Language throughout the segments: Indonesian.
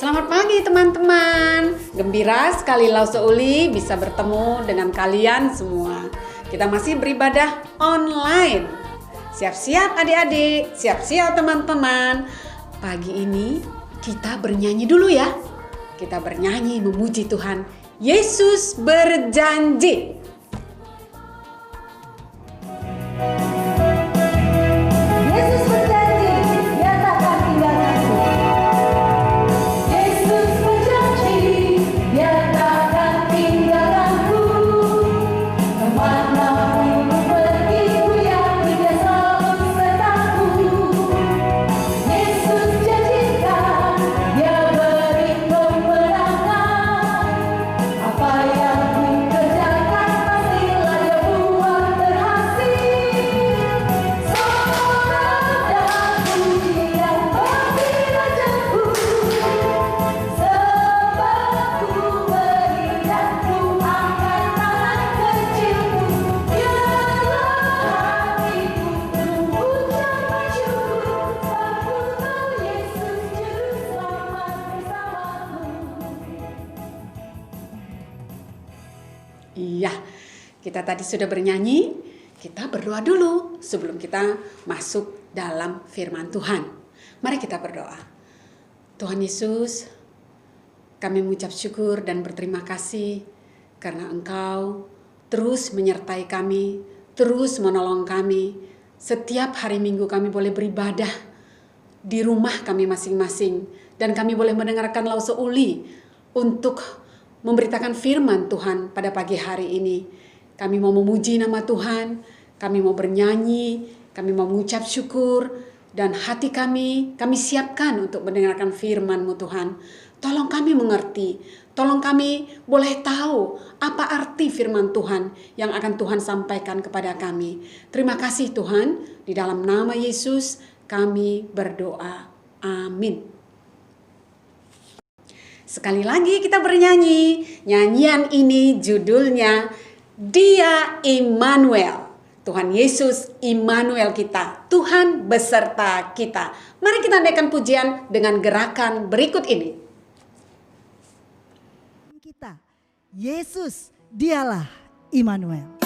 Selamat pagi teman-teman. Gembira sekali Lause Uli bisa bertemu dengan kalian semua. Kita masih beribadah online. Siap-siap adik-adik, siap-siap teman-teman. Pagi ini kita bernyanyi dulu ya. Kita bernyanyi memuji Tuhan. Yesus berjanji. Iya, kita tadi sudah bernyanyi, kita berdoa dulu sebelum kita masuk dalam firman Tuhan. Mari kita berdoa. Tuhan Yesus, kami mengucap syukur dan berterima kasih karena Engkau terus menyertai kami, terus menolong kami. Setiap hari Minggu kami boleh beribadah di rumah kami masing-masing dan kami boleh mendengarkan Lause Uli untuk memberitakan firman Tuhan pada pagi hari ini. Kami mau memuji nama Tuhan, kami mau bernyanyi, kami mau mengucap syukur, dan hati kami siapkan untuk mendengarkan firman-Mu Tuhan. Tolong kami mengerti, tolong kami boleh tahu apa arti firman Tuhan yang akan Tuhan sampaikan kepada kami. Terima kasih Tuhan, di dalam nama Yesus kami berdoa. Amin. Sekali lagi kita bernyanyi. Nyanyian ini judulnya Dia Immanuel. Tuhan Yesus Immanuel kita. Tuhan beserta kita. Mari kita naikkan pujian dengan gerakan berikut ini. Kita, Yesus, dialah Immanuel.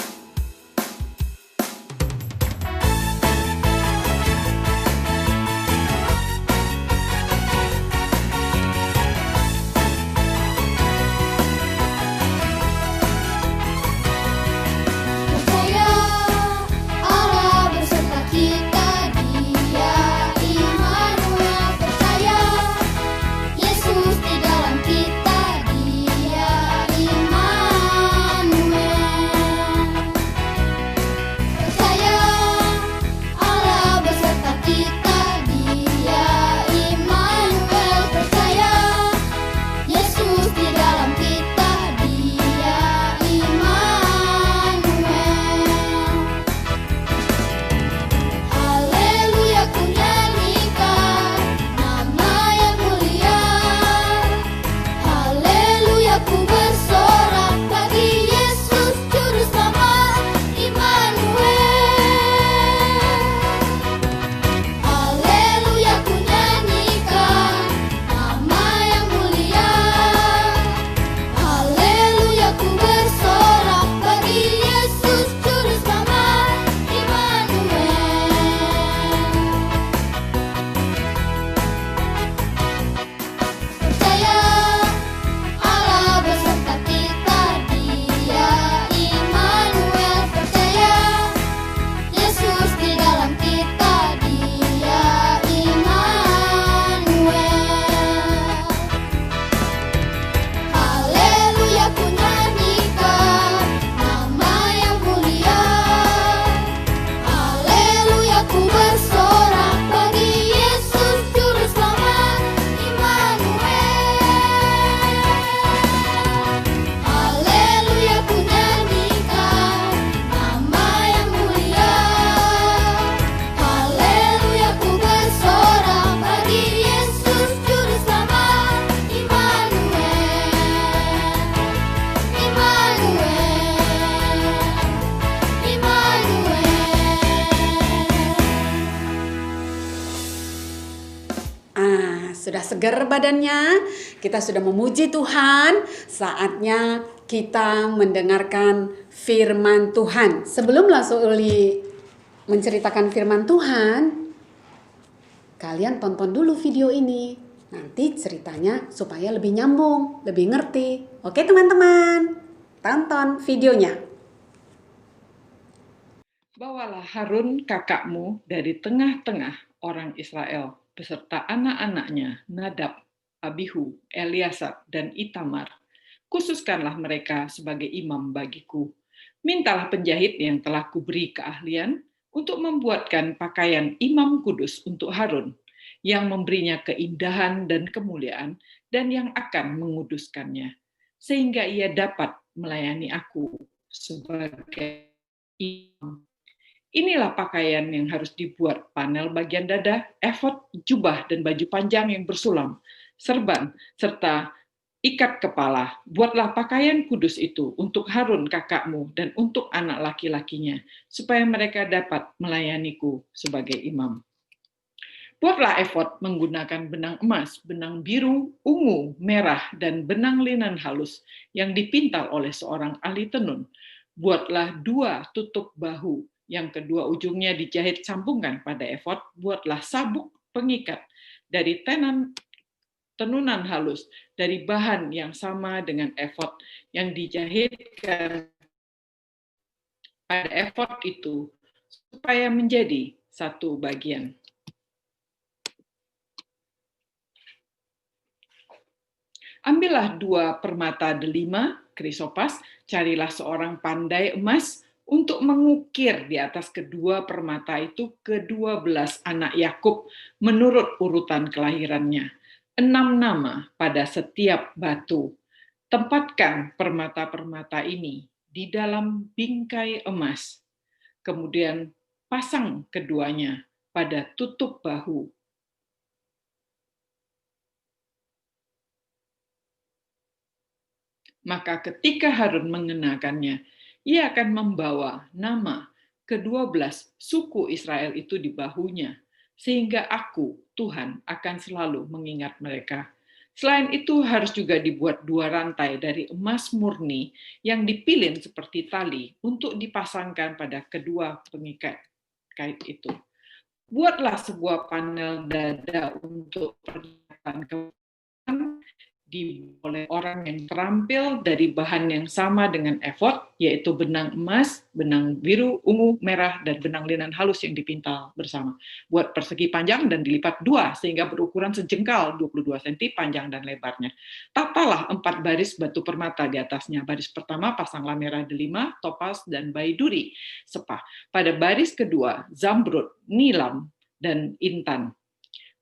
Sudah segar badannya? kita sudah memuji Tuhan, saatnya kita mendengarkan firman Tuhan. Sebelum langsung Uli menceritakan firman Tuhan, kalian tonton dulu video ini. Nanti ceritanya supaya lebih nyambung, lebih ngerti. Oke teman-teman, tonton videonya. Bawalah Harun kakakmu dari tengah-tengah orang Israel beserta anak-anaknya Nadab, Abihu, Eliasab, dan Itamar. Khususkanlah mereka sebagai imam bagiku. Mintalah penjahit yang telah kuberi keahlian untuk membuatkan pakaian imam kudus untuk Harun, yang memberinya keindahan dan kemuliaan dan yang akan menguduskannya, sehingga ia dapat melayani aku sebagai imam. Inilah pakaian yang harus dibuat: panel bagian dada, efod, jubah, dan baju panjang yang bersulam, serban, serta ikat kepala. Buatlah pakaian kudus itu untuk Harun kakakmu dan untuk anak laki-lakinya, supaya mereka dapat melayaniku sebagai imam. Buatlah efod menggunakan benang emas, benang biru, ungu, merah, dan benang linen halus yang dipintal oleh seorang ahli tenun. Buatlah 2 tutup bahu, yang kedua ujungnya dijahit sambungan pada efod. Buatlah sabuk pengikat dari tenunan halus dari bahan yang sama dengan efod yang dijahitkan pada efod itu, supaya menjadi satu bagian. Ambillah 2 permata delima, krisopas, carilah seorang pandai emas untuk mengukir di atas kedua permata itu ke-12 anak Yakub menurut urutan kelahirannya. 6 nama pada setiap batu. Tempatkan permata-permata ini di dalam bingkai emas. Kemudian pasang keduanya pada tutup bahu. Maka ketika Harun mengenakannya, ia akan membawa nama ke-12 suku Israel itu di bahunya, sehingga aku, Tuhan, akan selalu mengingat mereka. Selain itu harus juga dibuat 2 rantai dari emas murni yang dipilin seperti tali untuk dipasangkan pada kedua pengikat kait itu. Buatlah sebuah panel dada untuk pernikahan oleh orang yang terampil dari bahan yang sama dengan efod, yaitu benang emas, benang biru, ungu, merah, dan benang linen halus yang dipintal bersama. Buat persegi panjang dan dilipat 2 sehingga berukuran sejengkal 22 cm panjang dan lebarnya. Tatalah 4 baris batu permata di atasnya. Baris pertama pasanglah merah delima, topas, dan baiduri sepah. Pada baris kedua zamrud, nilam, dan intan.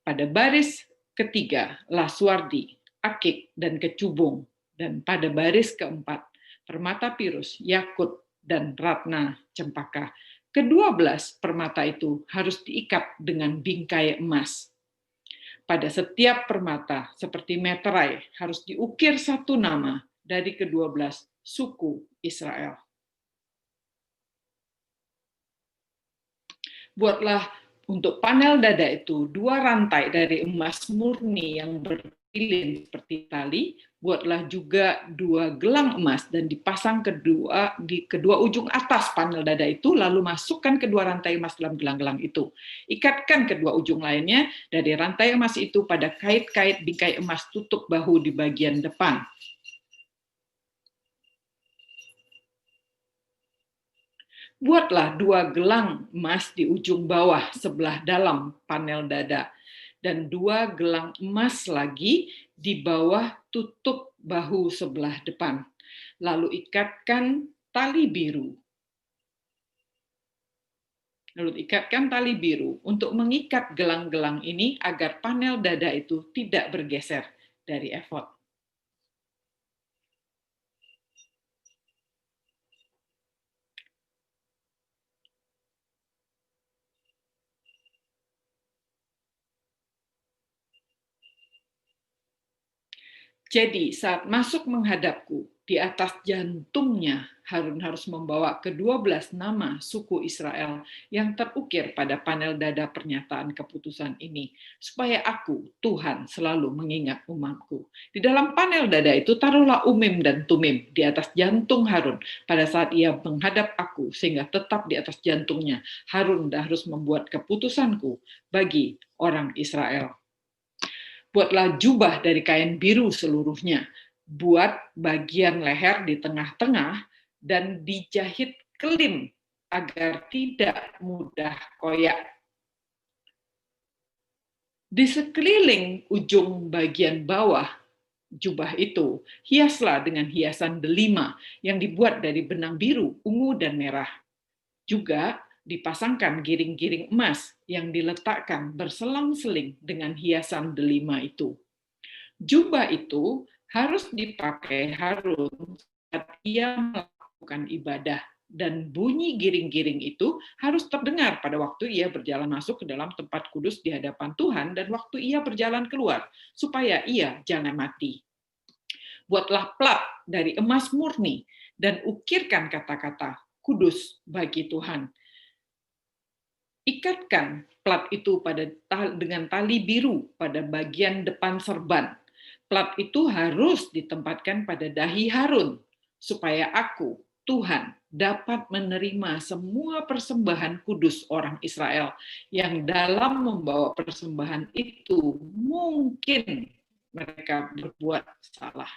Pada baris ketiga laswardi, akik, dan kecubung. Dan pada baris keempat, permata pirus, yakut, dan ratna cempaka. Ke-12 permata itu harus diikat dengan bingkai emas. Pada setiap permata, seperti meterai, harus diukir 1 nama dari ke-12 suku Israel. Buatlah untuk panel dada itu 2 rantai dari emas murni yang berpilin seperti tali. Buatlah juga 2 gelang emas dan dipasang di kedua ujung atas panel dada itu, lalu masukkan kedua rantai emas dalam gelang-gelang itu. Ikatkan kedua ujung lainnya dari rantai emas itu pada kait-kait bingkai emas tutup bahu di bagian depan. Buatlah 2 gelang emas di ujung bawah sebelah dalam panel dada, dan 2 gelang emas lagi di bawah tutup bahu sebelah depan. Lalu ikatkan tali biru. Untuk mengikat gelang-gelang ini agar panel dada itu tidak bergeser dari efod. Jadi saat masuk menghadapku, di atas jantungnya Harun harus membawa ke-12 nama suku Israel yang terukir pada panel dada pernyataan keputusan ini, supaya aku, Tuhan, selalu mengingat umatku. Di dalam panel dada itu taruhlah Umim dan Tumim di atas jantung Harun pada saat ia menghadap aku, sehingga tetap di atas jantungnya. Harun harus membuat keputusanku bagi orang Israel. Buatlah jubah dari kain biru seluruhnya, buat bagian leher di tengah-tengah, dan dijahit kelim agar tidak mudah koyak. Di sekeliling ujung bagian bawah jubah itu, hiaslah dengan hiasan delima yang dibuat dari benang biru, ungu, dan merah. Juga dipasangkan giring-giring emas yang diletakkan berselang-seling dengan hiasan delima itu. Jubah itu harus dipakai Harun saat ia melakukan ibadah, dan bunyi giring-giring itu harus terdengar pada waktu ia berjalan masuk ke dalam tempat kudus di hadapan Tuhan dan waktu ia berjalan keluar, supaya ia jangan mati. Buatlah plat dari emas murni dan ukirkan kata-kata kudus bagi Tuhan. Ikatkan plat itu dengan tali biru pada bagian depan serban. Plat itu harus ditempatkan pada dahi Harun, supaya aku, Tuhan, dapat menerima semua persembahan kudus orang Israel yang dalam membawa persembahan itu mungkin mereka berbuat salah.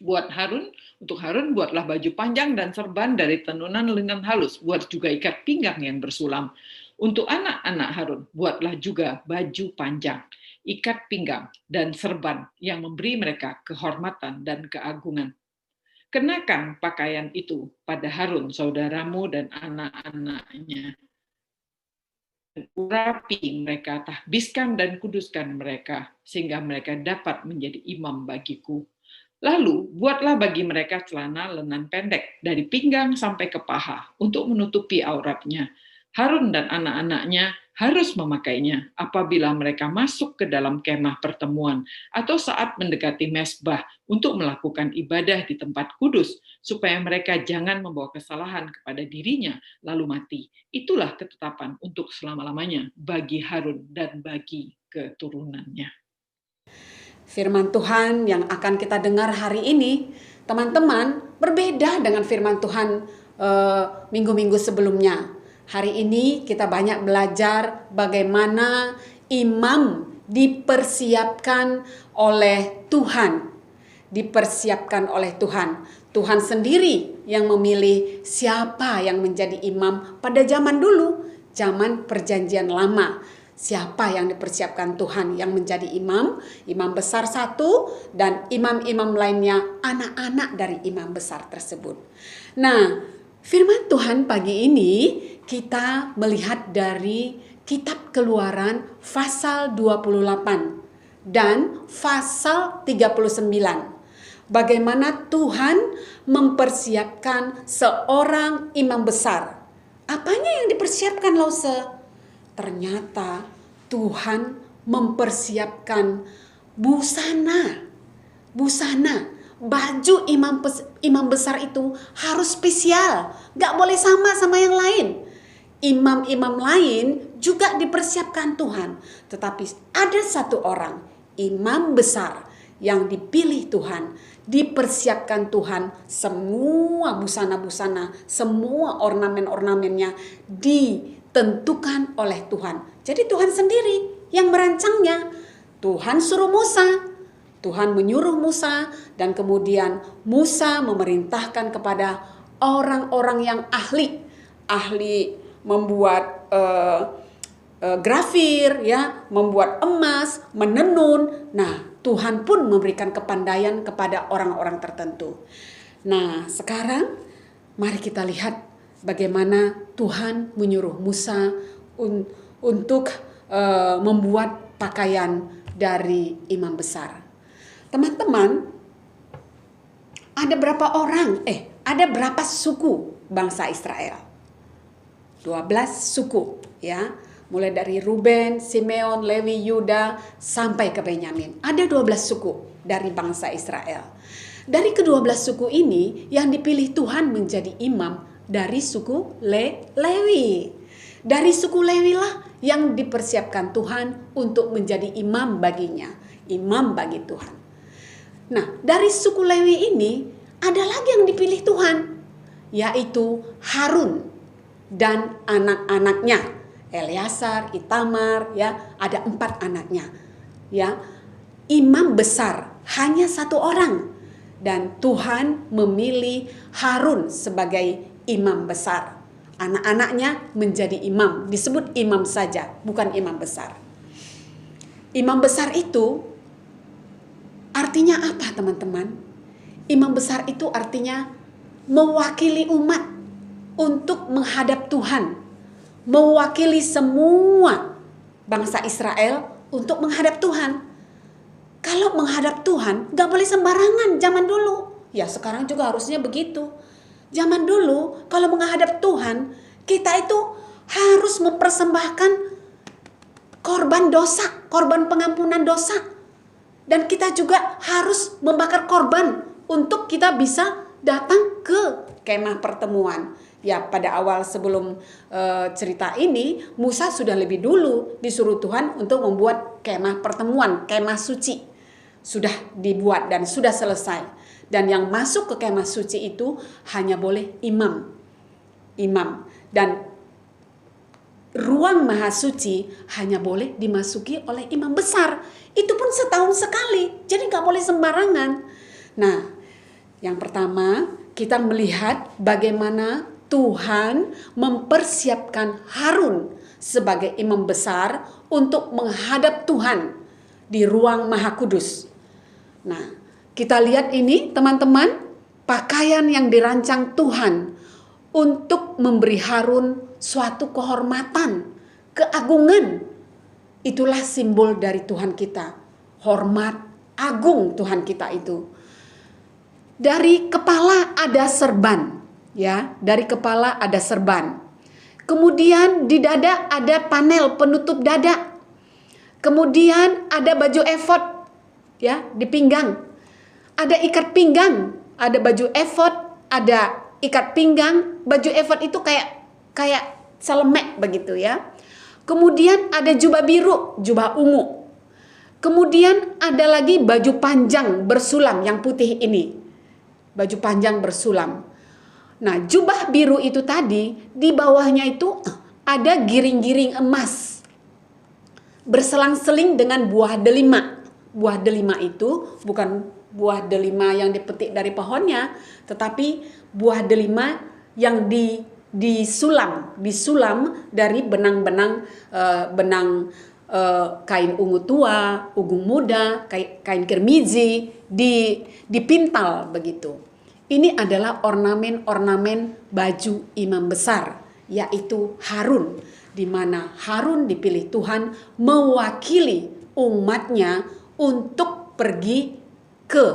Untuk Harun buatlah baju panjang dan serban dari tenunan linen halus, buat juga ikat pinggang yang bersulam. Untuk anak-anak Harun buatlah juga baju panjang, ikat pinggang, dan serban yang memberi mereka kehormatan dan keagungan. Kenakan pakaian itu pada Harun, saudaramu, dan anak-anaknya. Urapi mereka, tahbiskan dan kuduskan mereka, sehingga mereka dapat menjadi imam bagiku. Lalu, buatlah bagi mereka celana lenan pendek dari pinggang sampai ke paha untuk menutupi auratnya. Harun dan anak-anaknya harus memakainya apabila mereka masuk ke dalam kemah pertemuan atau saat mendekati mezbah untuk melakukan ibadah di tempat kudus, supaya mereka jangan membawa kesalahan kepada dirinya lalu mati. Itulah ketetapan untuk selama-lamanya bagi Harun dan bagi keturunannya. Firman Tuhan yang akan kita dengar hari ini, teman-teman, berbeda dengan firman Tuhan minggu-minggu sebelumnya. Hari ini kita banyak belajar bagaimana imam dipersiapkan oleh Tuhan. Dipersiapkan oleh Tuhan. Tuhan sendiri yang memilih siapa yang menjadi imam pada zaman dulu, zaman Perjanjian Lama. Siapa yang dipersiapkan Tuhan yang menjadi imam? Imam besar satu dan imam-imam lainnya anak-anak dari imam besar tersebut. Nah, firman Tuhan pagi ini kita melihat dari kitab Keluaran pasal 28 dan pasal 39. Bagaimana Tuhan mempersiapkan seorang imam besar. Apanya yang dipersiapkan, Lause? Ternyata Tuhan mempersiapkan busana, baju imam besar itu harus spesial, gak boleh sama yang lain. Imam-imam lain juga dipersiapkan Tuhan, tetapi ada satu orang, imam besar yang dipilih Tuhan, dipersiapkan Tuhan, semua busana-busana, semua ornamen-ornamennya ditentukan oleh Tuhan. Jadi Tuhan sendiri yang merancangnya. Tuhan suruh Musa, Tuhan menyuruh Musa, dan kemudian Musa memerintahkan kepada orang-orang yang ahli membuat grafir, ya, membuat emas, menenun. Nah, Tuhan pun memberikan kepandaian kepada orang-orang tertentu. Nah, sekarang mari kita lihat bagaimana Tuhan menyuruh Musa untuk membuat pakaian dari imam besar. Teman-teman, ada berapa suku bangsa Israel? 12 suku, ya. Mulai dari Ruben, Simeon, Lewi, Yuda, sampai ke Benyamin. Ada 12 suku dari bangsa Israel. Dari ke-12 suku ini, yang dipilih Tuhan menjadi imam dari suku Lewi. Dari suku Lewi lah yang dipersiapkan Tuhan untuk menjadi imam baginya. Imam bagi Tuhan. Nah, dari suku Lewi ini, ada lagi yang dipilih Tuhan, yaitu Harun dan anak-anaknya. Eleazar, Itamar, ya, ada 4 anaknya, ya. Imam besar hanya 1 orang, dan Tuhan memilih Harun sebagai imam besar. Anak-anaknya menjadi imam, disebut imam saja, bukan imam besar. Imam besar itu artinya apa, teman-teman? Imam besar itu artinya mewakili umat untuk menghadap Tuhan. Mewakili semua bangsa Israel untuk menghadap Tuhan. Kalau menghadap Tuhan gak boleh sembarangan zaman dulu. Ya sekarang juga harusnya begitu. Zaman dulu kalau menghadap Tuhan, kita itu harus mempersembahkan korban dosa, korban pengampunan dosa. Dan kita juga harus membakar korban untuk kita bisa datang ke kemah pertemuan. Ya, pada awal sebelum cerita ini, Musa sudah lebih dulu disuruh Tuhan untuk membuat kemah pertemuan, kemah suci. Sudah dibuat dan sudah selesai. Dan yang masuk ke kemah suci itu hanya boleh imam. Dan ruang maha suci hanya boleh dimasuki oleh imam besar. Itu pun setahun sekali, jadi gak boleh sembarangan. Nah, yang pertama kita melihat bagaimana Tuhan mempersiapkan Harun sebagai imam besar untuk menghadap Tuhan di ruang Maha Kudus. Nah, kita lihat ini teman-teman, pakaian yang dirancang Tuhan untuk memberi Harun suatu kehormatan, keagungan. Itulah simbol dari Tuhan kita, hormat, agung Tuhan kita itu. Dari kepala ada serban. Ya, dari kepala ada serban. Kemudian di dada ada panel penutup dada. Kemudian ada baju efod, ya, di pinggang. Ada ikat pinggang, ada baju efod, ada ikat pinggang. Baju efod itu kayak selemek begitu ya. Kemudian ada jubah biru, jubah ungu. Kemudian ada lagi baju panjang bersulam yang putih ini. Baju panjang bersulam. Nah, jubah biru itu tadi, di bawahnya itu ada giring-giring emas. Berselang-seling dengan buah delima. Buah delima itu bukan buah delima yang dipetik dari pohonnya, tetapi buah delima yang disulam dari benang kain ungu tua, ungu muda, kain kermizi, dipintal begitu. Ini adalah ornamen-ornamen baju imam besar, yaitu Harun, di mana Harun dipilih Tuhan mewakili umatnya untuk pergi ke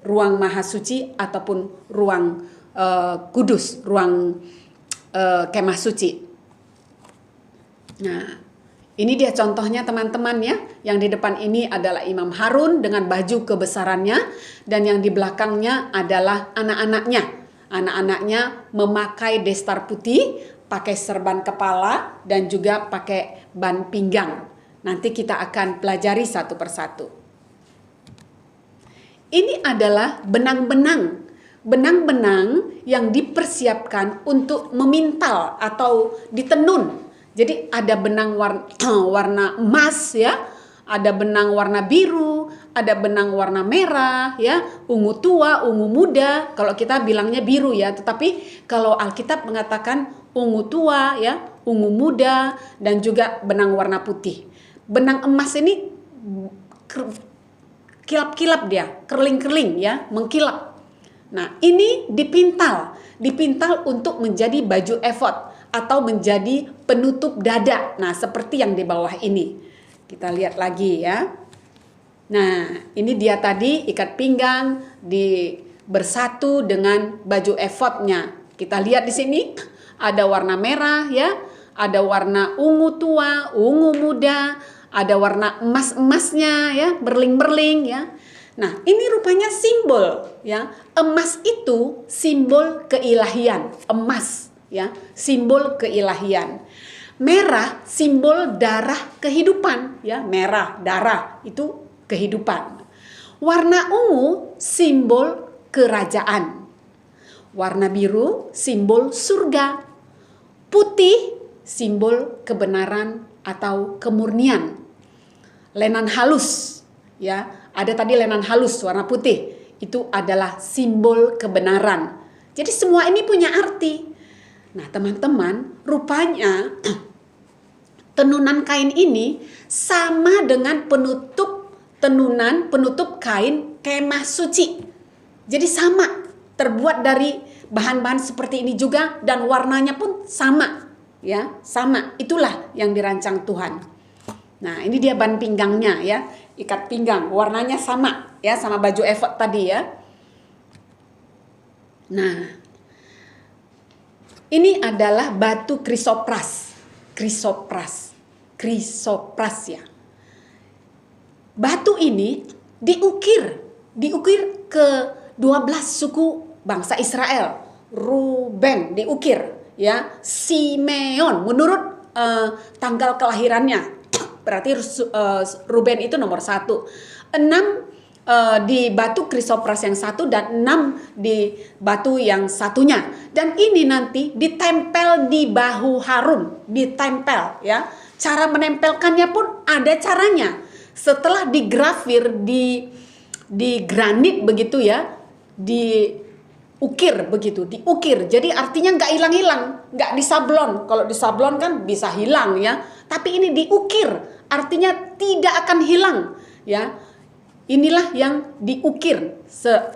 ruang maha suci ataupun ruang kudus, ruang kemah suci. Nah, ini dia contohnya teman-teman ya. Yang di depan ini adalah Imam Harun dengan baju kebesarannya, dan yang di belakangnya adalah anak-anaknya. Anak-anaknya memakai destar putih, pakai serban kepala, dan juga pakai ban pinggang. Nanti kita akan pelajari satu persatu. Ini adalah benang-benang. Benang-benang yang dipersiapkan untuk memintal atau ditenun. Jadi ada benang warna emas ya, ada benang warna biru, ada benang warna merah ya, ungu tua, ungu muda. Kalau kita bilangnya biru ya, tetapi kalau Alkitab mengatakan ungu tua ya, ungu muda, dan juga benang warna putih. Benang emas ini kilap-kilap dia, kerling-kerling ya, mengkilap. Nah, ini dipintal untuk menjadi baju efod atau menjadi penutup dada. Nah, seperti yang di bawah ini. Kita lihat lagi ya. Nah, ini dia tadi ikat pinggang bersatu dengan baju efodnya. Kita lihat di sini ada warna merah ya, ada warna ungu tua, ungu muda, ada warna emas-emasnya ya, berling-berling ya. Nah, ini rupanya simbol ya. Emas itu simbol keilahian, emas ya, simbol keilahian. Merah simbol darah kehidupan ya, merah darah itu kehidupan. Warna ungu simbol kerajaan. Warna biru simbol surga. Putih simbol kebenaran atau kemurnian. Lenan halus ya, ada tadi lenan halus warna putih, itu adalah simbol kebenaran. Jadi semua ini punya arti. Nah, teman-teman, rupanya tenunan kain ini sama dengan penutup kain kemah suci. Jadi sama, terbuat dari bahan-bahan seperti ini juga dan warnanya pun sama. Ya, sama. Itulah yang dirancang Tuhan. Nah, ini dia ban pinggangnya ya, ikat pinggang, warnanya sama ya, sama baju efod tadi ya. Nah, ini adalah batu krisopras. Krisopras ya. Batu ini diukir ke 12 suku bangsa Israel. Ruben diukir ya, Simeon menurut tanggal kelahirannya, berarti Ruben itu nomor 1, 6 di batu krisopras yang 1 dan 6 di batu yang satunya. Dan ini nanti ditempel di bahu Harun, ditempel ya. Cara menempelkannya pun ada caranya. Setelah digrafir di granit begitu ya, diukir begitu, diukir. Jadi artinya nggak hilang-hilang, nggak disablon. Kalau disablon kan bisa hilang ya. Tapi ini diukir, artinya tidak akan hilang ya. Inilah yang diukir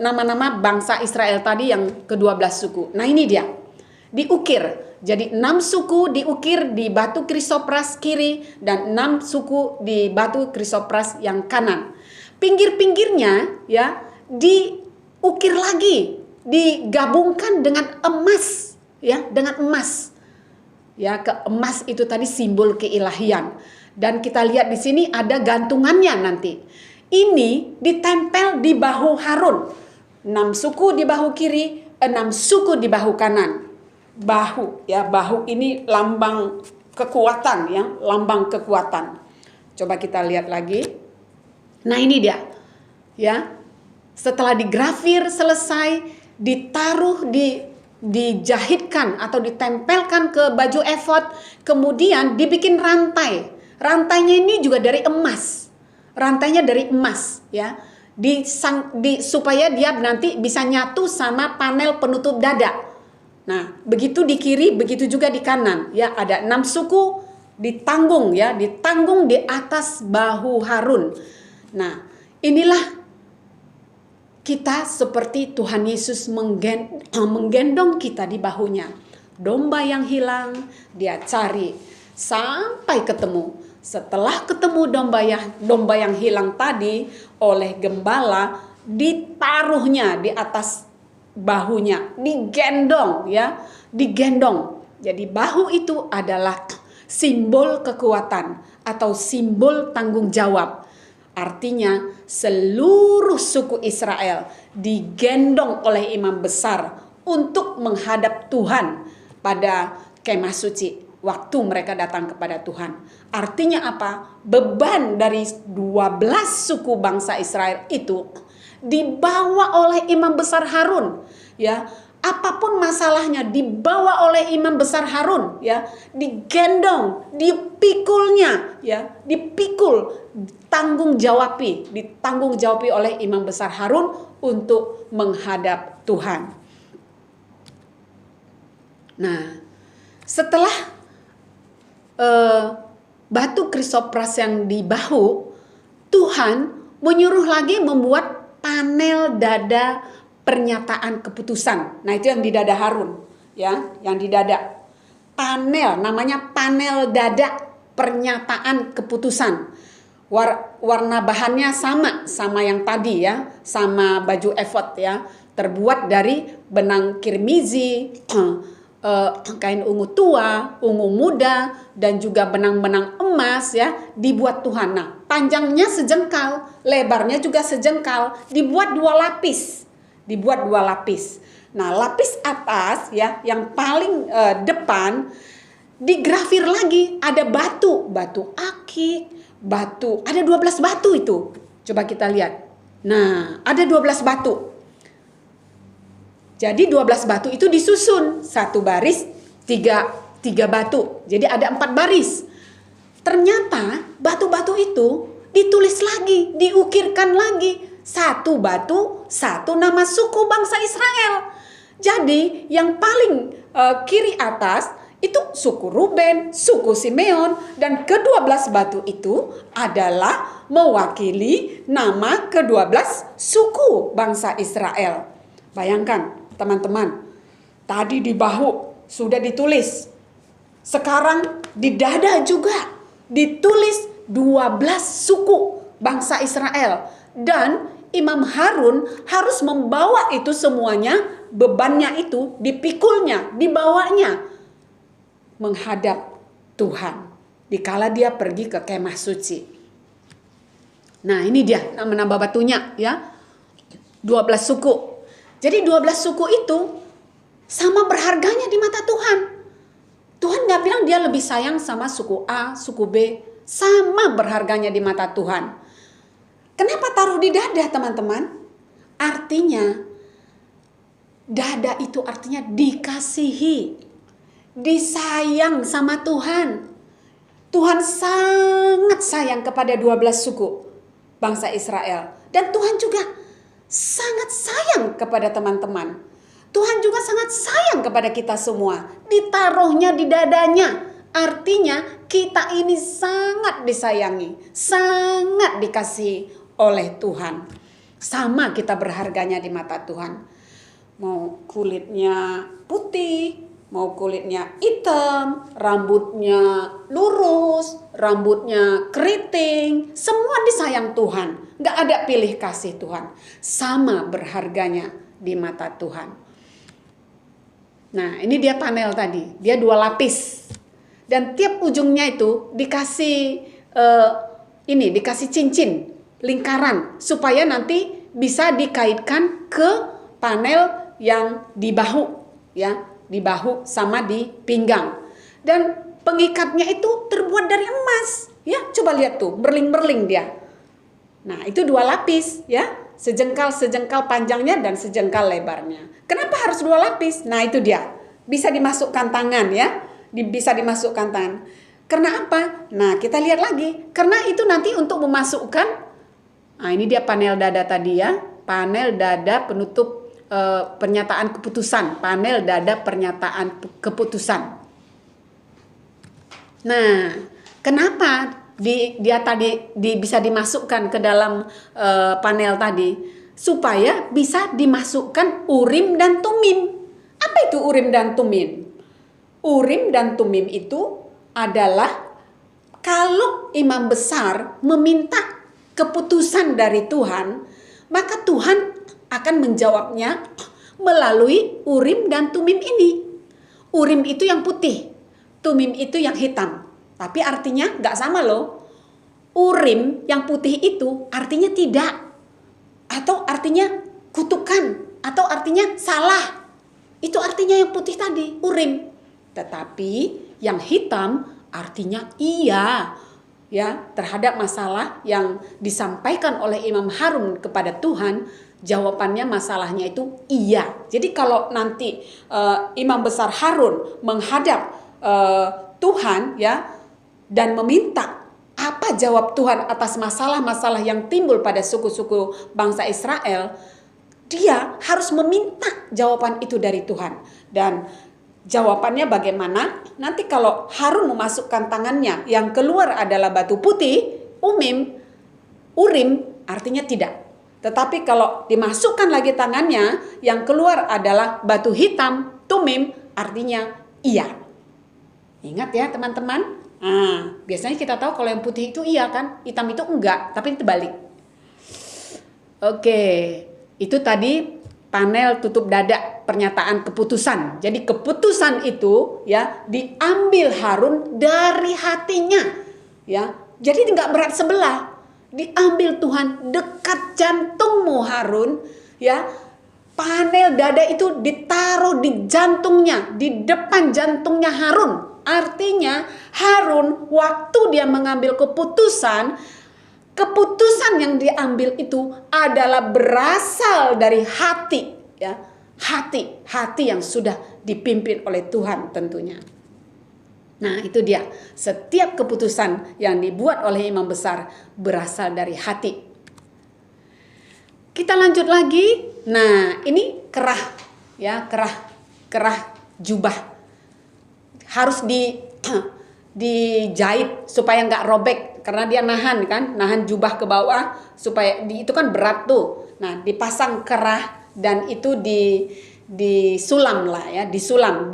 nama-nama bangsa Israel tadi yang ke-12 suku. Nah, ini dia. Diukir. Jadi 6 suku diukir di batu krisopras kiri dan 6 suku di batu krisopras yang kanan. Pinggir-pinggirnya ya diukir lagi, digabungkan dengan emas ya, dengan emas. Ya, emas itu tadi simbol keilahian. Dan kita lihat di sini ada gantungannya nanti. Ini ditempel di bahu Harun. 6 suku di bahu kiri, 6 suku di bahu kanan. Bahu ya, bahu ini lambang kekuatan ya, lambang kekuatan. Coba kita lihat lagi. Nah, ini dia. Ya. Setelah digrafir selesai, ditaruh dijahitkan atau ditempelkan ke baju efod, kemudian dibikin rantai. Rantainya ini juga dari emas. Rantainya dari emas ya. Supaya dia nanti bisa nyatu sama panel penutup dada. Nah, begitu di kiri, begitu juga di kanan. Ya, ada 6 suku ditanggung ya, ditanggung di atas bahu Harun. Nah, inilah kita seperti Tuhan Yesus menggendong kita di bahunya. Domba yang hilang, dia cari sampai ketemu. Setelah ketemu domba yang hilang tadi oleh gembala, ditaruhnya di atas bahunya, digendong ya, digendong. Jadi bahu itu adalah simbol kekuatan atau simbol tanggung jawab. Artinya seluruh suku Israel digendong oleh imam besar untuk menghadap Tuhan pada kemah suci waktu mereka datang kepada Tuhan. Artinya apa? Beban dari 12 suku bangsa Israel itu dibawa oleh imam besar Harun ya. Apapun masalahnya dibawa oleh imam besar Harun ya, digendong, dipikulnya ya, ditanggung jawabi oleh imam besar Harun untuk menghadap Tuhan. Nah, setelah batu krisopras yang di bahu, Tuhan menyuruh lagi membuat panel dada pernyataan keputusan. Nah, itu yang di dada Harun ya, yang di dada. Panel, namanya panel dada pernyataan keputusan. Warna bahannya sama yang tadi ya, sama baju efod ya, terbuat dari benang kirmizi, kain ungu tua, ungu muda, dan juga benang-benang emas ya, dibuat Tuhan. Nah, panjangnya sejengkal, lebarnya juga sejengkal, dibuat 2 lapis. Dibuat 2 lapis. Nah, lapis atas ya, yang paling depan digrafir lagi, ada batu akik, ada 12 batu itu. Coba kita lihat. Nah, ada 12 batu. Jadi 12 batu itu disusun, 1 baris, 3 batu. Jadi ada 4 baris. Ternyata batu-batu itu ditulis lagi, diukirkan lagi. 1 batu, 1 nama suku bangsa Israel. Jadi yang paling kiri atas itu suku Ruben, suku Simeon, dan ke-12 batu itu adalah mewakili nama ke-12 suku bangsa Israel. Bayangkan teman-teman, tadi di bahu sudah ditulis, sekarang di dada juga ditulis 12 suku bangsa Israel. Dan Imam Harun harus membawa itu semuanya, bebannya itu dipikulnya, dibawanya menghadap Tuhan dikala dia pergi ke kemah suci. Nah, ini dia nama-nama batunya ya. 12 suku. Jadi 12 suku itu sama berharganya di mata Tuhan. Tuhan gak bilang dia lebih sayang sama suku A, suku B. Sama berharganya di mata Tuhan. Kenapa taruh di dada, teman-teman? Artinya, dada itu artinya dikasihi, disayang sama Tuhan. Tuhan sangat sayang kepada 12 suku bangsa Israel. Dan Tuhan juga sangat sayang kepada teman-teman. Tuhan juga sangat sayang kepada kita semua. Ditaruhnya di dadanya. Artinya kita ini sangat disayangi, sangat dikasihi oleh Tuhan. Sama kita berharganya di mata Tuhan. Mau kulitnya putih, mau kulitnya hitam, rambutnya lurus, rambutnya keriting, semua disayang Tuhan. Gak ada pilih kasih Tuhan. Sama berharganya di mata Tuhan. Nah, ini dia panel tadi. Dia 2 lapis. Dan tiap ujungnya itu dikasih dikasih cincin, lingkaran, supaya nanti bisa dikaitkan ke panel yang di bahu, ya, di bahu sama di pinggang. Dan pengikatnya itu terbuat dari emas, ya. Coba lihat tuh, berling-berling dia. Nah, itu 2 lapis, ya, sejengkal panjangnya dan sejengkal lebarnya. Kenapa harus 2 lapis? Nah, itu dia, bisa dimasukkan tangan, ya, bisa dimasukkan tangan. Karena apa? Nah, kita lihat lagi. Karena itu nanti untuk memasukkan, nah ini dia panel dada tadi ya, panel dada penutup pernyataan keputusan, panel dada pernyataan keputusan. Nah, kenapa dia tadi bisa dimasukkan ke dalam panel tadi? Supaya bisa dimasukkan Urim dan Tumim. Apa itu Urim dan Tumim? Urim dan Tumim itu adalah kalau imam besar meminta keputusan dari Tuhan, maka Tuhan akan menjawabnya melalui Urim dan Tumim ini. Urim itu yang putih, Tumim itu yang hitam. Tapi artinya gak sama loh. Urim yang putih itu artinya tidak, atau artinya kutukan, atau artinya salah. Itu artinya yang putih tadi, Urim. Tetapi yang hitam artinya iya, ya, terhadap masalah yang disampaikan oleh Imam Harun kepada Tuhan, jawabannya masalahnya itu iya. Jadi kalau nanti Imam besar Harun menghadap Tuhan, ya, dan meminta apa jawab Tuhan atas masalah-masalah yang timbul pada suku-suku bangsa Israel, dia harus meminta jawaban itu dari Tuhan. Dan jawabannya bagaimana? Nanti kalau Harun memasukkan tangannya, yang keluar adalah batu putih, Urim artinya tidak. Tetapi kalau dimasukkan lagi tangannya, yang keluar adalah batu hitam, Tumim, artinya iya. Ingat ya teman-teman. Nah, biasanya kita tahu kalau yang putih itu iya kan, hitam itu enggak, tapi itu balik. Oke, itu tadi panel tutup dada, pernyataan keputusan. Jadi keputusan itu ya diambil Harun dari hatinya, ya. Jadi nggak berat sebelah, diambil Tuhan dekat jantungmu Harun, ya. Panel dada itu ditaruh di jantungnya, di depan jantungnya Harun. Artinya Harun waktu dia mengambil keputusan yang diambil itu adalah berasal dari hati, ya. Hati yang sudah dipimpin oleh Tuhan tentunya. Nah, itu dia. Setiap keputusan yang dibuat oleh imam besar berasal dari hati. Kita lanjut lagi. Nah, ini kerah, ya, kerah jubah. Harus dijahit supaya nggak robek, karena dia nahan jubah ke bawah supaya itu kan berat tuh. Nah, dipasang kerah dan itu disulam lah ya, disulam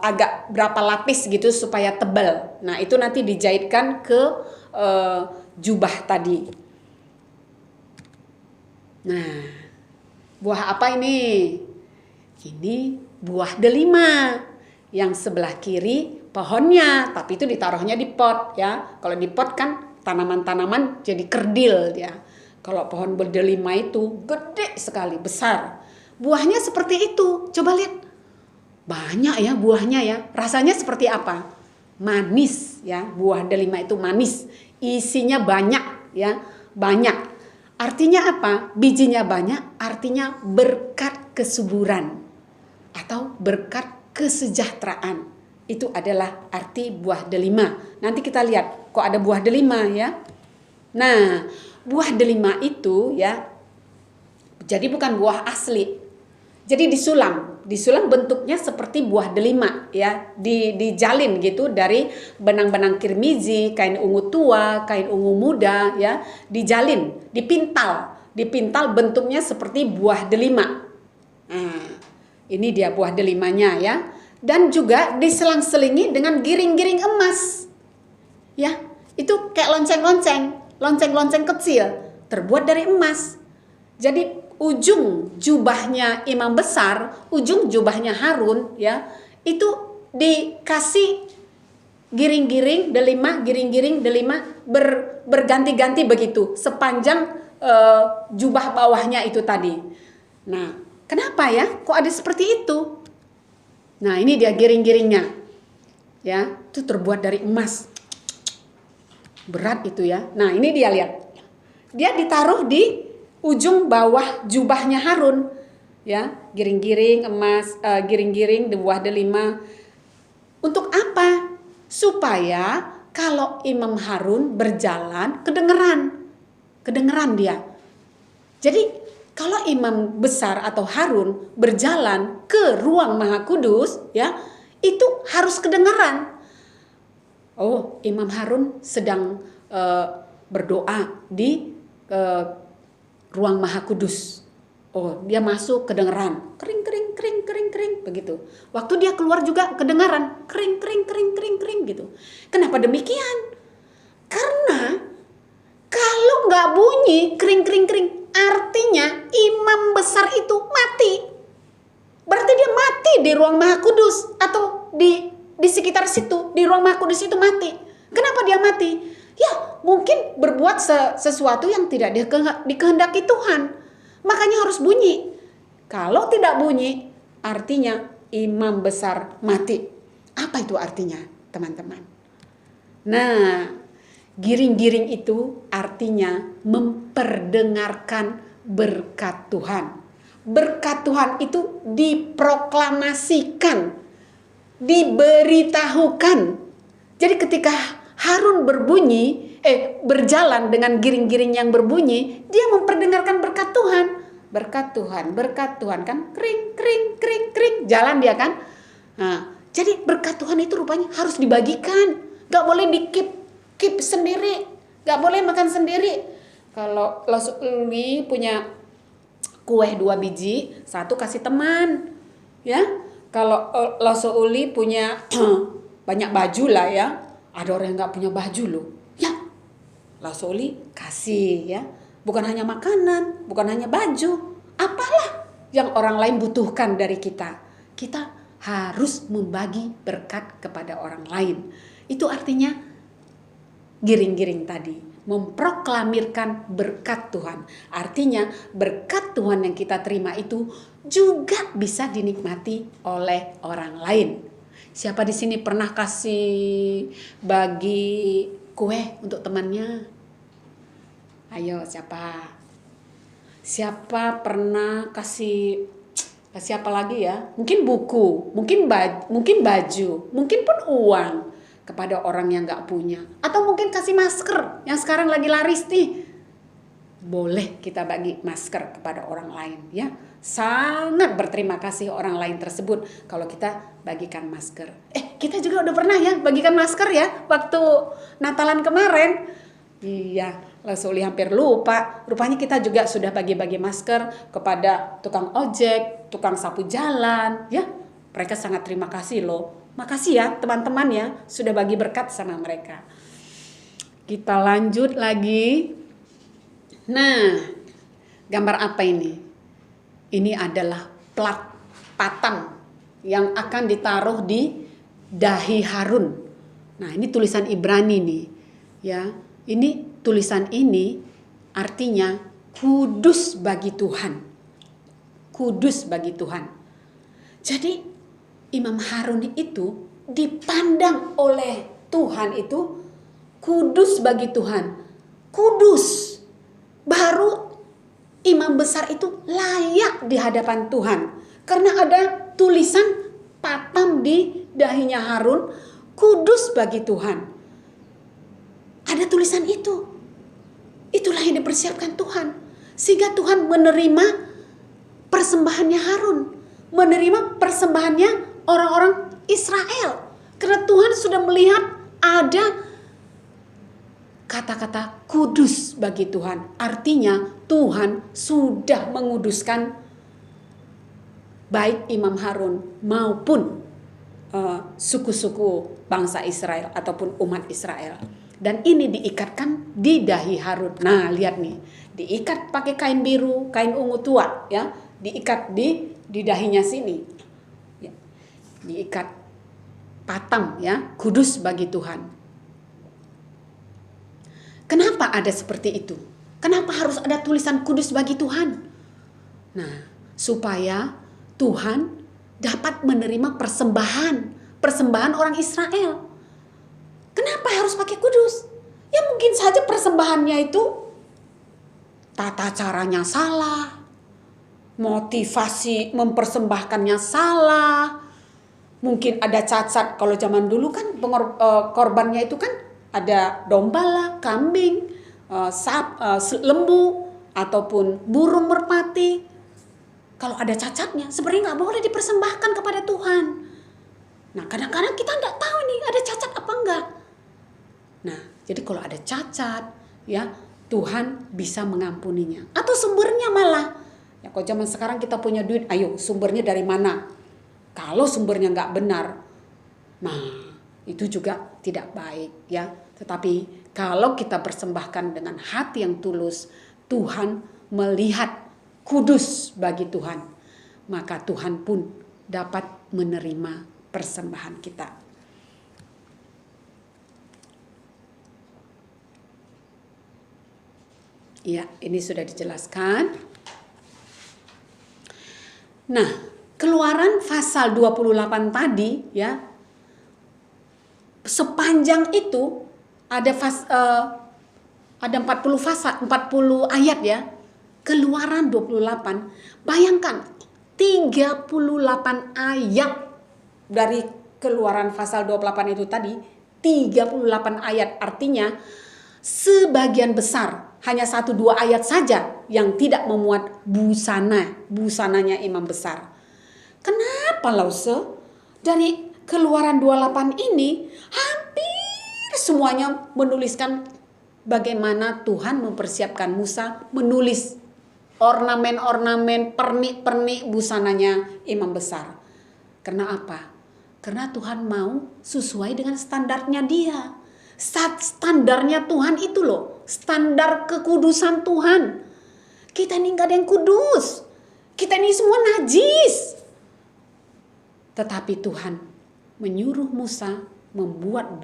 agak berapa lapis gitu supaya tebal. Nah, itu nanti dijahitkan ke jubah tadi. Nah, buah apa ini? Ini buah delima. Yang sebelah kiri pohonnya, tapi itu ditaruhnya di pot ya. Kalau di pot kan tanaman-tanaman jadi kerdil dia. Kalau pohon berdelima itu gede sekali, besar. Buahnya seperti itu. Coba lihat. Banyak ya buahnya ya. Rasanya seperti apa? Manis ya. Buah delima itu manis. Isinya banyak ya. Banyak. Artinya apa? Bijinya banyak, artinya berkat kesuburan atau berkat kesejahteraan. Itu adalah arti buah delima. Nanti kita lihat kok ada buah delima ya. Nah, buah delima itu ya, jadi bukan buah asli. Jadi disulam bentuknya seperti buah delima ya, dijalin gitu dari benang-benang kirmizi, kain ungu tua, kain ungu muda ya, dijalin, dipintal bentuknya seperti buah delima. Nah, ini dia buah delimanya ya. Dan juga diselang-selingi dengan giring-giring emas. Ya, itu kayak lonceng-lonceng kecil terbuat dari emas. Jadi ujung jubahnya imam besar, ujung jubahnya Harun ya, itu dikasih giring-giring delima berganti-ganti begitu sepanjang jubah bawahnya itu tadi. Nah, kenapa ya? Kok ada seperti itu? Nah, ini dia giring-giringnya. Ya, itu terbuat dari emas. Berat itu ya. Nah, ini dia lihat. Dia ditaruh di ujung bawah jubahnya Harun. Ya, giring-giring emas, giring-giring buah delima. Untuk apa? Supaya kalau Imam Harun berjalan kedengeran dia. Jadi kalau imam besar atau Harun berjalan ke ruang Maha Kudus, ya, itu harus kedengaran. Oh, Imam Harun sedang berdoa di ruang Maha Kudus. Oh, dia masuk kedengaran, kering begitu. Waktu dia keluar juga kedengaran, kering gitu. Kenapa demikian? Karena kalau nggak bunyi kering, artinya imam besar itu mati. Berarti dia mati di ruang Maha Kudus atau di sekitar situ, di ruang Maha Kudus itu mati. Kenapa dia mati? Ya, mungkin berbuat sesuatu yang tidak dikehendaki Tuhan. Makanya harus bunyi. Kalau tidak bunyi, artinya imam besar mati. Apa itu artinya, teman-teman? Nah, giring-giring itu artinya memperdengarkan berkat Tuhan. Berkat Tuhan itu diproklamasikan, diberitahukan. Jadi ketika Harun berjalan dengan giring-giring yang berbunyi, dia memperdengarkan berkat Tuhan. Berkat Tuhan kan kering, jalan dia kan. Nah, jadi berkat Tuhan itu rupanya harus dibagikan, gak boleh keep sendiri, gak boleh makan sendiri. Kalau Uli punya kue 2 biji, 1 kasih teman, ya. Kalau Uli punya banyak baju lah ya, ada orang yang gak punya baju loh, ya. Uli kasih ya, bukan hanya makanan, bukan hanya baju, apalah yang orang lain butuhkan dari kita. Kita harus membagi berkat kepada orang lain. Itu artinya giring-giring tadi, memproklamirkan berkat Tuhan. Artinya berkat Tuhan yang kita terima itu juga bisa dinikmati oleh orang lain. Siapa di sini pernah kasih bagi kue untuk temannya? Ayo, siapa? Siapa pernah kasih apa lagi ya? Mungkin buku, mungkin baju, mungkin pun uang kepada orang yang nggak punya. Atau mungkin kasih masker yang sekarang lagi laris nih. Boleh kita bagi masker kepada orang lain ya. Sangat berterima kasih orang lain tersebut kalau kita bagikan masker. Kita juga udah pernah ya bagikan masker ya waktu Natalan kemarin. Iya, Suli hampir lupa. Rupanya kita juga sudah bagi-bagi masker kepada tukang ojek, tukang sapu jalan ya. Mereka sangat terima kasih loh. Makasih ya teman-teman ya sudah bagi berkat sama mereka. Kita lanjut lagi. Nah, gambar apa ini? Ini adalah plat patang yang akan ditaruh di dahi Harun. Nah, ini tulisan Ibrani nih. Ya, ini tulisan ini artinya kudus bagi Tuhan. Kudus bagi Tuhan. Jadi Imam Harun itu dipandang oleh Tuhan itu kudus bagi Tuhan. Kudus. Baru imam besar itu layak di hadapan Tuhan. Karena ada tulisan patam di dahinya Harun, kudus bagi Tuhan. Ada tulisan itu. Itulah yang dipersiapkan Tuhan. Sehingga Tuhan menerima persembahannya Harun. Menerima persembahannya orang-orang Israel. Karena Tuhan sudah melihat ada kata-kata kudus bagi Tuhan. Artinya Tuhan sudah menguduskan baik Imam Harun maupun suku-suku bangsa Israel ataupun umat Israel. Dan ini diikatkan di dahi Harun. Nah, lihat nih. Diikat pakai kain biru, kain ungu tua ya. Diikat di dahinya sini. Ya. Diikat patam ya, kudus bagi Tuhan. Kenapa ada seperti itu? Kenapa harus ada tulisan kudus bagi Tuhan? Nah, supaya Tuhan dapat menerima persembahan orang Israel. Kenapa harus pakai kudus? Ya mungkin saja persembahannya itu tata caranya salah, motivasi mempersembahkannya salah, mungkin ada cacat. Kalau zaman dulu kan korbannya itu kan ada domba lah, kambing, lembu, ataupun burung merpati. Kalau ada cacatnya, sebenarnya nggak boleh dipersembahkan kepada Tuhan. Nah, kadang-kadang kita nggak tahu nih ada cacat apa enggak. Nah, jadi kalau ada cacat, ya Tuhan bisa mengampuninya. Atau sumbernya malah, ya kalau zaman sekarang kita punya duit, ayo sumbernya dari mana? Kalau sumbernya nggak benar, nah itu juga tidak baik ya. Tetapi kalau kita persembahkan dengan hati yang tulus, Tuhan melihat kudus bagi Tuhan, maka Tuhan pun dapat menerima persembahan kita. Ya, ini sudah dijelaskan. Nah, Keluaran pasal 28 tadi ya, sepanjang itu ada 40 ayat ya. Keluaran 28. Bayangkan 38 ayat dari Keluaran pasal 28 itu tadi, 38 ayat, artinya sebagian besar, hanya 1-2 ayat saja yang tidak memuat busananya imam besar. Kenapa Lause? Dari Keluaran 28 ini hampir semuanya menuliskan bagaimana Tuhan mempersiapkan Musa menulis ornamen-ornamen, pernik-pernik busananya imam besar. Karena apa? Karena Tuhan mau sesuai dengan standarnya dia. Standarnya Tuhan itu loh, standar kekudusan Tuhan. Kita ini gak ada yang kudus. Kita ini semua najis. Tetapi Tuhan menyuruh Musa membuat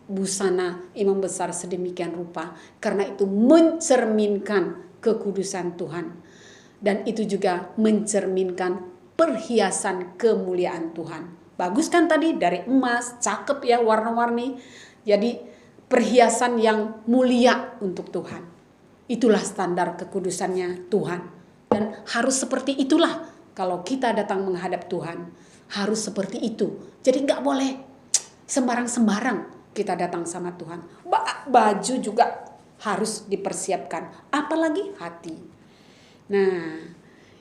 busana imam besar sedemikian rupa, karena itu mencerminkan kekudusan Tuhan, dan itu juga mencerminkan perhiasan kemuliaan Tuhan. Bagus kan tadi, dari emas, cakep ya, warna-warni. Jadi perhiasan yang mulia untuk Tuhan. Itulah standar kekudusannya Tuhan, dan harus seperti itulah kalau kita datang menghadap Tuhan. Harus seperti itu. Jadi nggak boleh sembarang-sembarang kita datang sama Tuhan. Baju juga harus dipersiapkan, apalagi hati. Nah,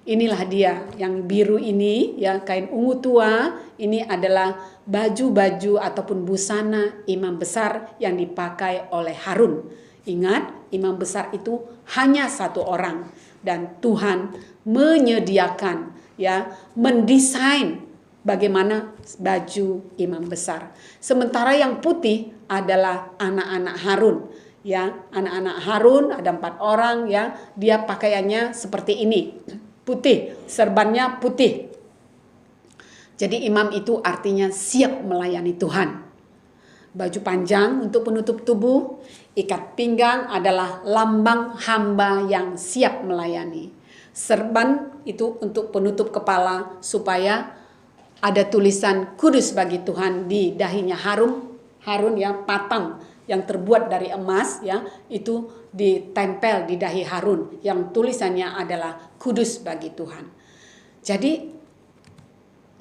inilah dia yang biru ini, ya, kain ungu tua. Ini adalah baju-baju ataupun busana imam besar yang dipakai oleh Harun. Ingat, imam besar itu hanya satu orang, dan Tuhan menyediakan, ya, mendesain bagaimana baju imam besar. Sementara yang putih adalah anak-anak Harun, ya. Anak-anak Harun ada 4 orang, ya. Dia pakaiannya seperti ini, putih, serbannya putih. Jadi imam itu artinya siap melayani Tuhan. Baju panjang untuk penutup tubuh, ikat pinggang adalah lambang hamba yang siap melayani. Serban itu untuk penutup kepala supaya ada tulisan kudus bagi Tuhan di dahinya Harun, ya, patang yang terbuat dari emas, ya, itu ditempel di dahi Harun yang tulisannya adalah kudus bagi Tuhan. Jadi,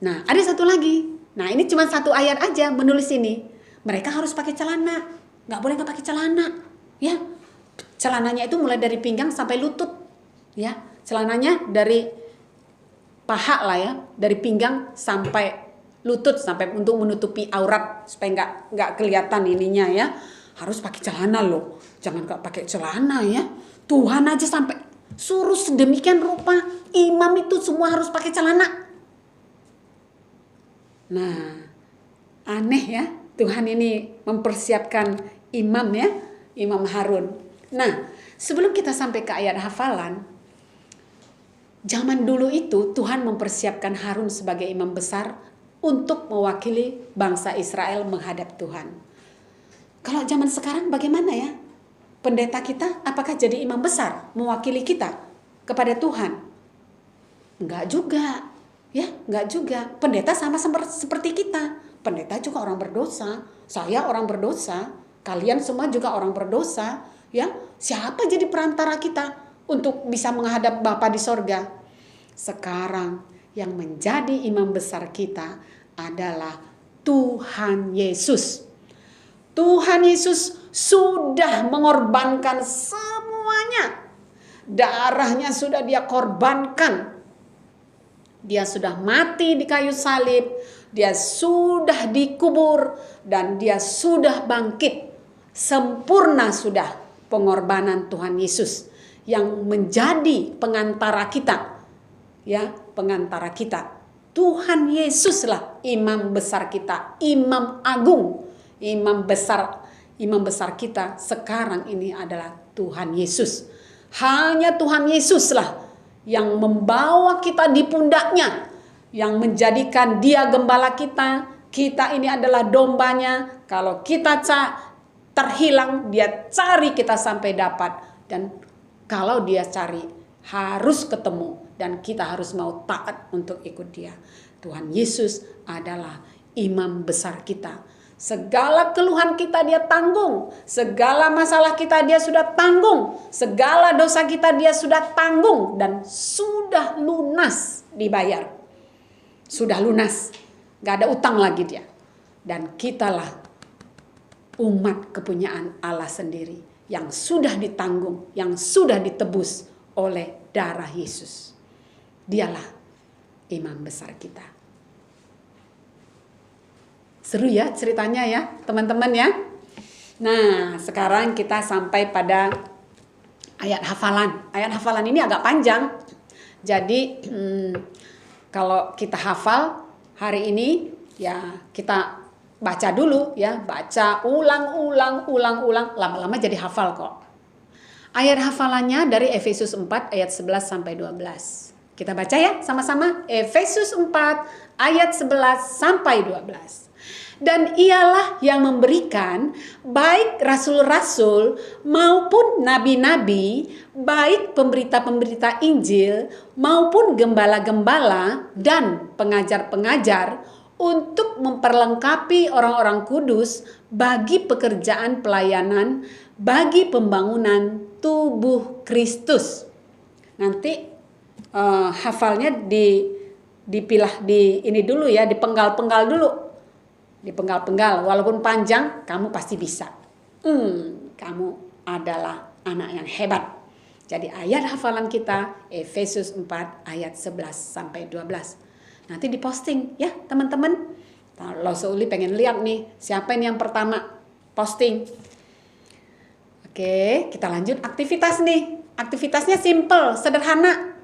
nah ada satu lagi. Nah ini cuma 1 ayat aja menulis ini. Mereka harus pakai celana, nggak boleh nggak pakai celana, ya. Celananya itu mulai dari pinggang sampai lutut, ya. Celananya dari paha lah, ya, dari pinggang sampai lutut, sampai untuk menutupi aurat supaya nggak kelihatan ininya, ya. Harus pakai celana loh, jangan nggak pakai celana, ya. Tuhan aja sampai suruh sedemikian rupa, imam itu semua harus pakai celana. Nah, aneh ya, Tuhan ini mempersiapkan imam, ya, Imam Harun. Nah, sebelum kita sampai ke ayat hafalan, zaman dulu itu Tuhan mempersiapkan Harun sebagai imam besar untuk mewakili bangsa Israel menghadap Tuhan. Kalau zaman sekarang bagaimana ya? Pendeta kita apakah jadi imam besar mewakili kita kepada Tuhan? Enggak juga. Ya, enggak juga. Pendeta sama seperti kita. Pendeta juga orang berdosa. Saya orang berdosa. Kalian semua juga orang berdosa. Ya, siapa jadi perantara kita untuk bisa menghadap Bapa di sorga? Sekarang yang menjadi imam besar kita adalah Tuhan Yesus. Tuhan Yesus sudah mengorbankan semuanya. Darahnya sudah dia korbankan. Dia sudah mati di kayu salib. Dia sudah dikubur. Dan dia sudah bangkit. Sempurna sudah pengorbanan Tuhan Yesus. Yang menjadi pengantara kita. Ya, pengantara kita. Tuhan Yesuslah imam besar kita. Imam agung. Imam besar kita sekarang ini adalah Tuhan Yesus. Hanya Tuhan Yesuslah yang membawa kita di pundaknya, yang menjadikan dia gembala kita. Kita ini adalah dombanya. Kalau kita terhilang, dia cari kita sampai dapat. Dan kalau dia cari, harus ketemu. Dan kita harus mau taat untuk ikut dia. Tuhan Yesus adalah imam besar kita. Segala keluhan kita dia tanggung. Segala masalah kita dia sudah tanggung. Segala dosa kita dia sudah tanggung. Dan sudah lunas dibayar. Sudah lunas. Gak ada utang lagi dia. Dan kitalah umat kepunyaan Allah sendiri. Yang sudah ditanggung. Yang sudah ditebus oleh darah Yesus. Dialah imam besar kita. Seru ya ceritanya ya teman-teman ya. Nah sekarang kita sampai pada ayat hafalan. Ayat hafalan ini agak panjang. Jadi kalau kita hafal hari ini ya kita baca dulu ya. Baca ulang. Lama-lama jadi hafal kok. Ayat hafalannya dari Efesus 4 ayat 11 sampai 12. Kita baca ya sama-sama Efesus 4 ayat 11 sampai 12. Dan ialah yang memberikan baik rasul-rasul maupun nabi-nabi, baik pemberita-pemberita Injil maupun gembala-gembala dan pengajar-pengajar untuk memperlengkapi orang-orang kudus bagi pekerjaan pelayanan, bagi pembangunan tubuh Kristus. Nanti hafalnya dipilah di ini dulu ya, dipenggal-penggal dulu. Dipenggal-penggal, walaupun panjang, kamu pasti bisa. Kamu adalah anak yang hebat. Jadi ayat hafalan kita Efesus 4 ayat 11 sampai 12. Nanti diposting ya teman-teman. Kalau Seuli pengen lihat nih, siapa ini yang pertama posting. Oke, kita lanjut aktivitas nih. Aktivitasnya simple, sederhana.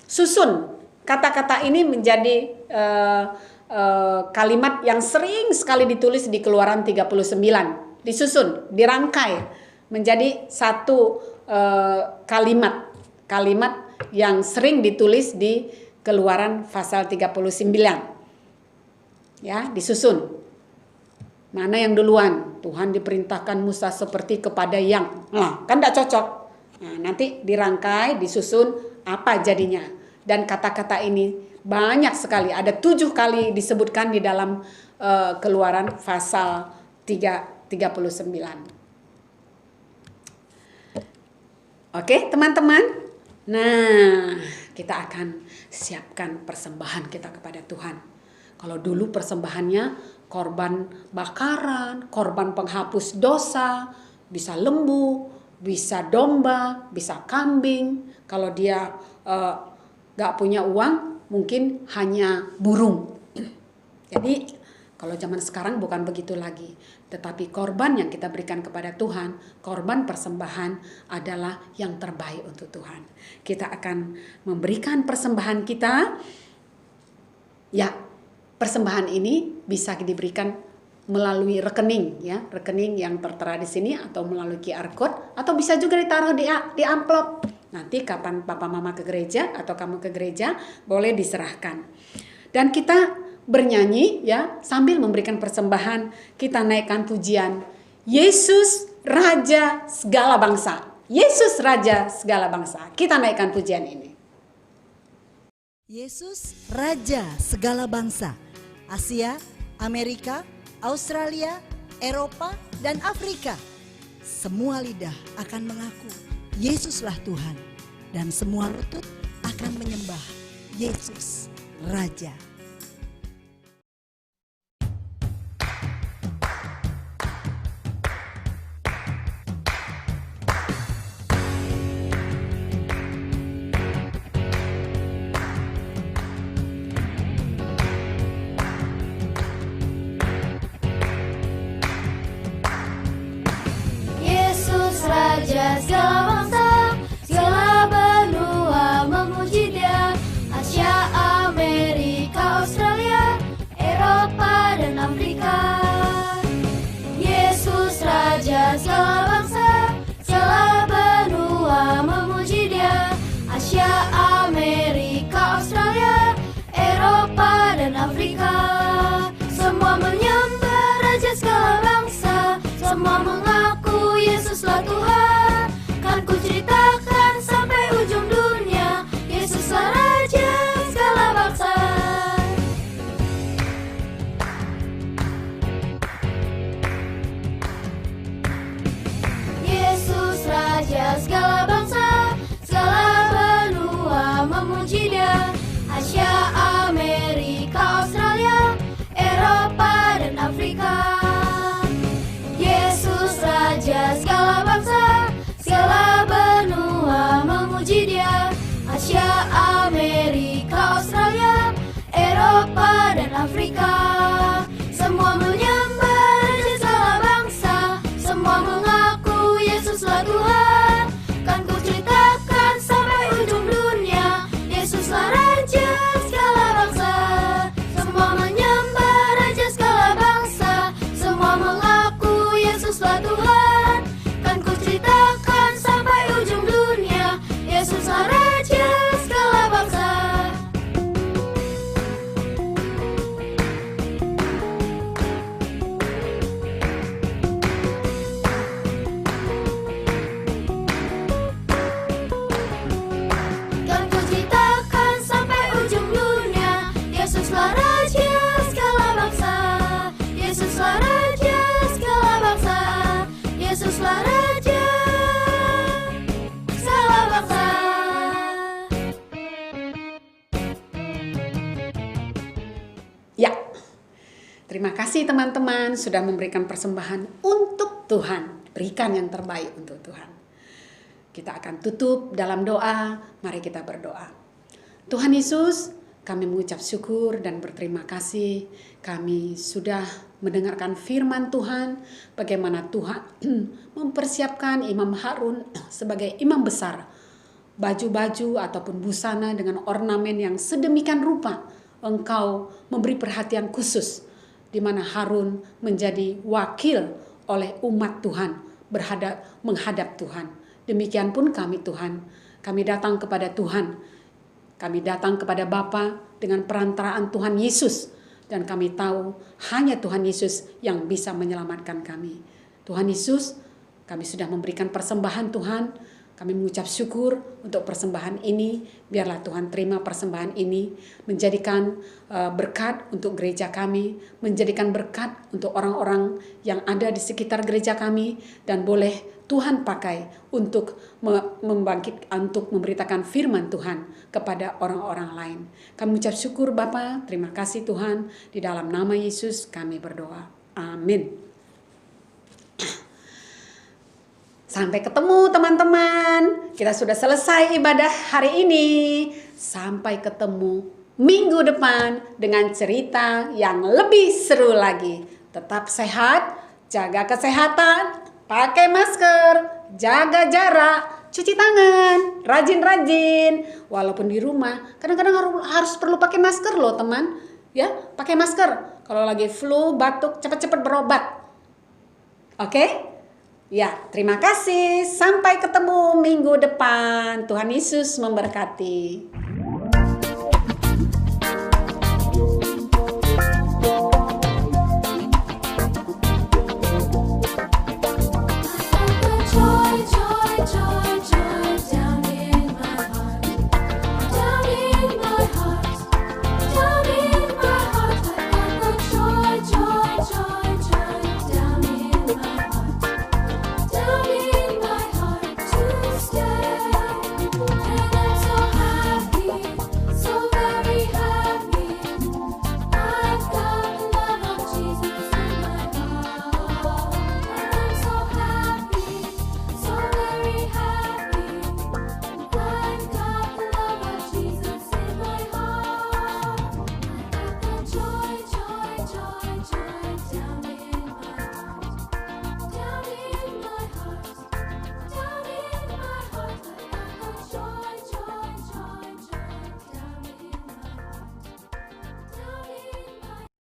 Susun kata-kata ini menjadi kalimat yang sering sekali ditulis di Keluaran 39. Disusun, dirangkai menjadi satu kalimat yang sering ditulis di Keluaran pasal 39. Ya, disusun. Mana yang duluan? Tuhan diperintahkan Musa seperti kepada yang. Nah, kan tidak cocok. Nah, nanti dirangkai, disusun apa jadinya. Dan kata-kata ini banyak sekali, ada 7 kali disebutkan di dalam Keluaran pasal 39. Oke teman-teman, nah kita akan siapkan persembahan kita kepada Tuhan. Kalau dulu persembahannya korban bakaran, korban penghapus dosa, bisa lembu, bisa domba, bisa kambing. Kalau dia gak punya uang, mungkin hanya burung. Jadi kalau zaman sekarang bukan begitu lagi. Tetapi korban yang kita berikan kepada Tuhan, korban persembahan adalah yang terbaik untuk Tuhan. Kita akan memberikan persembahan kita. Ya, persembahan ini bisa diberikan melalui rekening ya, rekening yang tertera di sini atau melalui QR code atau bisa juga ditaruh di amplop. Nanti kapan papa mama ke gereja atau kamu ke gereja boleh diserahkan. Dan kita bernyanyi ya sambil memberikan persembahan, kita naikkan pujian Yesus Raja segala bangsa. Yesus Raja segala bangsa. Kita naikkan pujian ini. Yesus Raja segala bangsa. Asia, Amerika, Australia, Eropa, dan Afrika. Semua lidah akan mengaku Yesuslah Tuhan, dan semua lutut akan menyembah Yesus Raja. Yesus Raja segala bangsa, segala benua memuji Dia. Asia, Amerika, Australia, Eropa dan Afrika. Yesus Raja segala bangsa, segala benua memuji Dia. Asia, Amerika, Australia, Eropa dan Afrika. Semua menyembah Raja segala bangsa, semua mengaku Yesuslah Tuhan. Kan ku ceritakan sampai ujung dunia, Yesuslah Raja segala bangsa. Yesus Raja segala bangsa, segala benua memuji Dia. Asia, Amerika, Australia, Eropa dan Afrika. Yesus Raja segala bangsa, segala benua memuji Dia. Asia, Amerika, Australia, Eropa dan Afrika. Semua menyembah Raja segala bangsa, semua mengaku Yesuslah Tuhan. Kan ku ceritakan sampai ujung dunia, Yesuslah Raja segala bangsa. Semua menyembah Raja segala bangsa, semua mengaku Yesuslah Tuhan. Kan ku ceritakan sampai ujung dunia, Yesuslah Raja segala bangsa. Ya, terima kasih teman-teman sudah memberikan persembahan untuk Tuhan. Berikan yang terbaik untuk Tuhan. Kita akan tutup dalam doa. Mari kita berdoa. Tuhan Yesus, kami mengucap syukur dan berterima kasih. Kami sudah mendengarkan firman Tuhan. Bagaimana Tuhan mempersiapkan Imam Harun sebagai imam besar. Baju-baju ataupun busana dengan ornamen yang sedemikian rupa. Engkau memberi perhatian khusus di mana Harun menjadi wakil oleh umat Tuhan menghadap Tuhan. Demikian pun kami Tuhan, kami datang kepada Tuhan, kami datang kepada Bapa dengan perantaraan Tuhan Yesus, dan kami tahu hanya Tuhan Yesus yang bisa menyelamatkan kami. Tuhan Yesus, kami sudah memberikan persembahan Tuhan. Kami mengucap syukur untuk persembahan ini. Biarlah Tuhan terima persembahan ini, menjadikan berkat untuk gereja kami, menjadikan berkat untuk orang-orang yang ada di sekitar gereja kami, dan boleh Tuhan pakai untuk untuk memberitakan firman Tuhan kepada orang-orang lain. Kami mengucap syukur Bapa, terima kasih Tuhan. Di dalam nama Yesus kami berdoa. Amin. Sampai ketemu teman-teman. Kita sudah selesai ibadah hari ini. Sampai ketemu minggu depan dengan cerita yang lebih seru lagi. Tetap sehat, jaga kesehatan, pakai masker, jaga jarak, cuci tangan, rajin-rajin. Walaupun di rumah, kadang-kadang harus perlu pakai masker loh teman. Ya, pakai masker. Kalau lagi flu, batuk, cepat-cepat berobat. Oke? Ya, terima kasih. Sampai ketemu minggu depan. Tuhan Yesus memberkati.